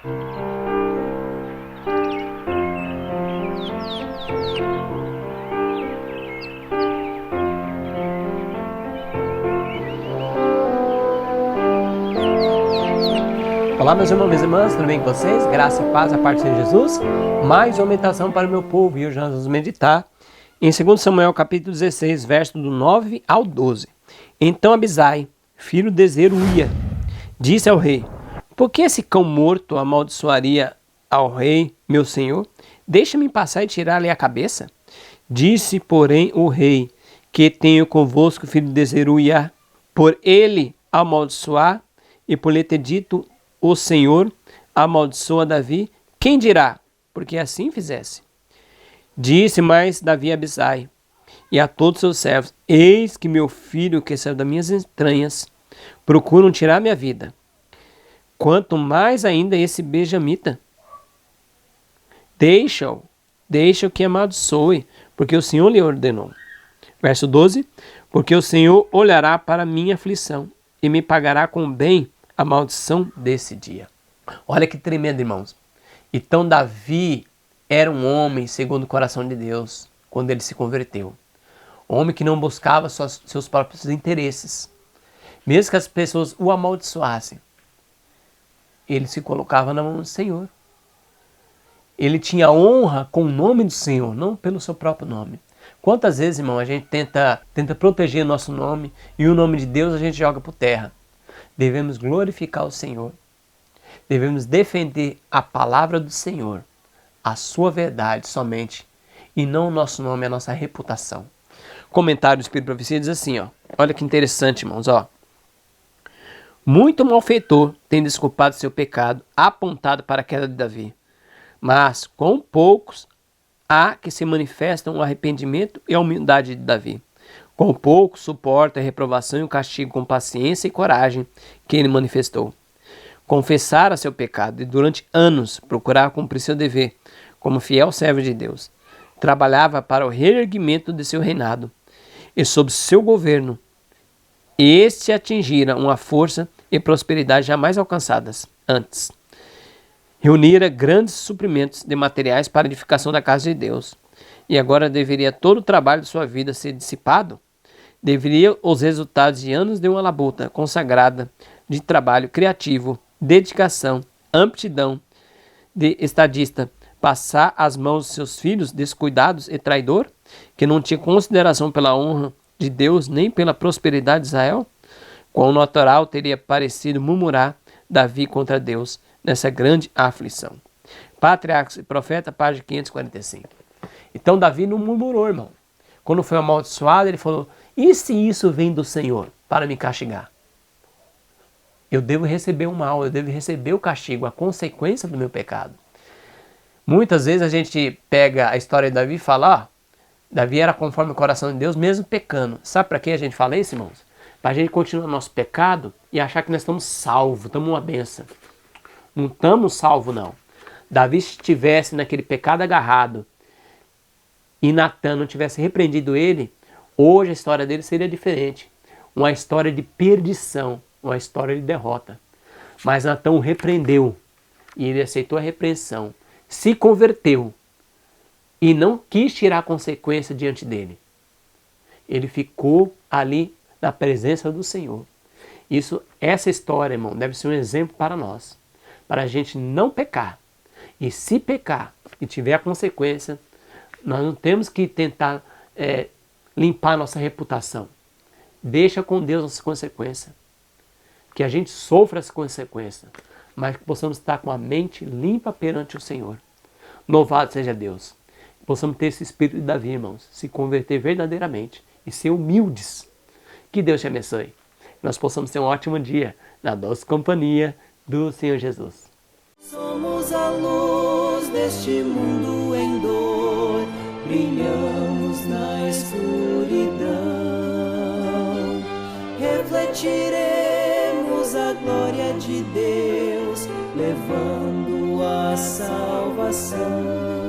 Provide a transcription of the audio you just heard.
Olá, meus irmãos e minhas irmãs, tudo bem com vocês? Graça e paz a parte de Jesus. Mais uma meditação para o meu povo e hoje nós vamos meditar em 2 Samuel capítulo 16, verso do 9 ao 12. Então Abisai, filho de Zeruia, disse ao rei: por que esse cão morto amaldiçoaria ao rei, meu senhor? Deixa-me passar e tirar-lhe a cabeça. Disse, porém, o rei: que tenho convosco, filho de Zeruia, por ele amaldiçoar e por lhe ter dito o Senhor amaldiçoa Davi, quem dirá? Porque assim fizesse. Disse mais Davi a Abisai e a todos seus servos: eis que meu filho, que saiu das minhas entranhas, procuram tirar minha vida. Quanto mais ainda esse benjamita. Deixa-o que amaldiçoe, porque o Senhor lhe ordenou. Verso 12: porque o Senhor olhará para a minha aflição e me pagará com bem a maldição desse dia. Olha que tremendo, irmãos. Então Davi era um homem segundo o coração de Deus quando ele se converteu. Um homem que não buscava seus próprios interesses. Mesmo que as pessoas o amaldiçoassem, ele se colocava na mão do Senhor. Ele tinha honra com o nome do Senhor, não pelo seu próprio nome. Quantas vezes, irmão, a gente tenta proteger nosso nome e o nome de Deus a gente joga por terra. Devemos glorificar o Senhor. Devemos defender a palavra do Senhor, a sua verdade somente, e não o nosso nome, a nossa reputação. Comentário do Espírito de Profecia diz assim, ó. Olha que interessante, irmãos, ó. Muito malfeitor tem desculpado seu pecado, apontado para a queda de Davi. Mas com poucos há que se manifestam o arrependimento e a humildade de Davi. Com pouco suporta a reprovação e o castigo com paciência e coragem que ele manifestou. Confessara seu pecado e durante anos procurava cumprir seu dever como fiel servo de Deus. Trabalhava para o reerguimento de seu reinado e sob seu governo este atingira uma força e prosperidade jamais alcançadas antes. Reunira grandes suprimentos de materiais para a edificação da casa de Deus. E agora deveria todo o trabalho de sua vida ser dissipado? Deveria os resultados de anos de uma labuta consagrada, de trabalho criativo, dedicação, aptidão de estadista, passar às mãos de seus filhos descuidados e traidor, que não tinha consideração pela honra de Deus nem pela prosperidade de Israel? Quão natural teria parecido murmurar Davi contra Deus nessa grande aflição. Patriarcas e Profeta, página 545. Então Davi não murmurou, irmão. Quando foi amaldiçoado, ele falou: e se isso vem do Senhor para me castigar? Eu devo receber o mal, eu devo receber o castigo, a consequência do meu pecado. Muitas vezes a gente pega a história de Davi e fala: Davi era conforme o coração de Deus, mesmo pecando. Sabe para que a gente fala isso, irmãos? Para a gente continuar nosso pecado e achar que nós estamos salvos, estamos uma benção. Não estamos salvos, não. Davi estivesse naquele pecado agarrado e Natan não tivesse repreendido ele, hoje a história dele seria diferente. Uma história de perdição, uma história de derrota. Mas Natan o repreendeu e ele aceitou a repreensão, se converteu e não quis tirar a consequência diante dele. Ele ficou ali na presença do Senhor. Essa história, irmão, deve ser um exemplo para nós, para a gente não pecar. E se pecar e tiver a consequência, nós não temos que tentar limpar nossa reputação. Deixa com Deus essa consequência. Que a gente sofra essa consequência, mas que possamos estar com a mente limpa perante o Senhor. Louvado seja Deus. Possamos ter esse espírito de Davi, irmãos, se converter verdadeiramente e ser humildes. Que Deus te abençoe. Nós possamos ter um ótimo dia na doce companhia do Senhor Jesus. Somos a luz deste mundo em dor, brilhamos na escuridão, refletiremos a glória de Deus, levando a salvação.